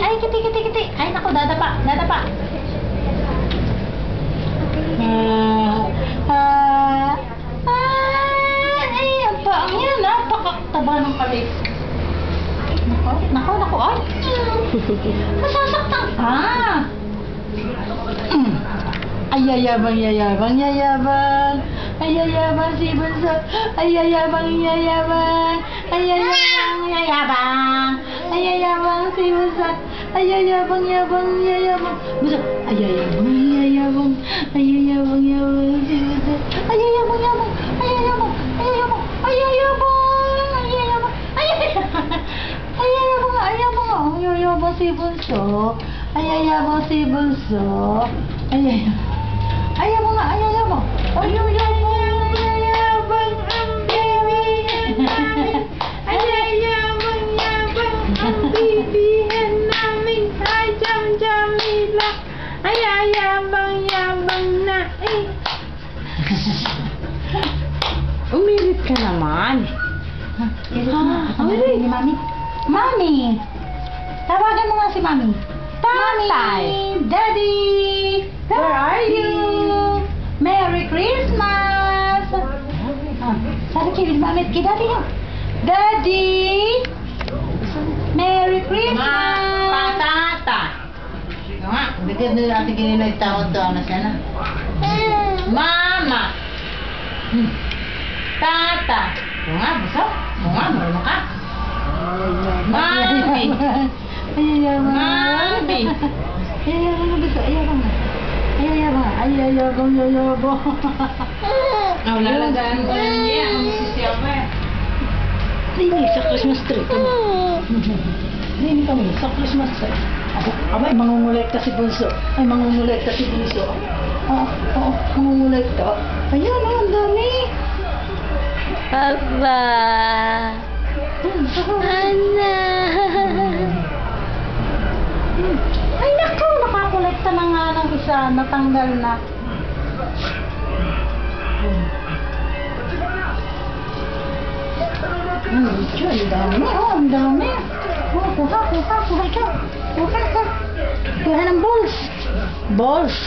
Ay, kiti, kiti, kiti. Ay, naku, dadapa, dadapa. Ay, ang paang yan, napakataba ng kalit. Naku, naku, naku, ay. Masasaktan ka. Ay, yayabang, yayabang, yayabang. Ay, yayabang si Bunso. Ay, yayabang, yayabang. Ay, yayabang, yayabang. Ay, yayabang si Bunso. Ay, yayabang, yabang, yayabang. Bunso. Ay, yayabang, yayabang. Ay, yayabang, yabang si Bunso. Ay, yayabang, yabang. Ay, yayabang, ay, yayabang. Ay, yayabang. Ay, yayabang. Ay, yayabang. Ay, yayabang, ay, yayabang. Ay, yayabang si Bunso. Ay, yayabang si Bunso. Ay, yayabang. Ayaw mo nga, ayaw mo. Ayaw yabang ang baby namin. Ayayabang yabang ang bibihan namin. Ay, jam-jamila. Ayayabang yabang na eh. Umirit ka naman. Umirit ni Mami. Mami! Tawagan mo nga si Mami. Tatay! Daddy! Where are you? Merry Christmas! Sabi kilig mamit kay Daddy yun. Daddy! Merry Christmas! Patata! Ito nga, bigyan din natin kininagtawag to na sana. Mama! Tata! Ito nga, buso. Ito nga, marunong ka. Mami! Ayayabang. Mami! Ayayabang na gusto. Ayayabang na. Ayayabang. Ayayabang. Ayayabang. Oh, lalagaan ko na niya. Ang sisiyaw ko eh. Rinig sa Christmas tree. Rinig kami sa Christmas tree. Abay, mangungulekta si Bunso. Ay, mangungulekta si Bunso. Oo, mangungulekta. Ayan, ang dami. Papa. Ana. Ay, naku, nakakolekta na nga ng isa. Natanggal na. Ang dami. Oh, ang dami. Oh, kuha ikaw. Kuha ka. Kuha ng balls. Balls.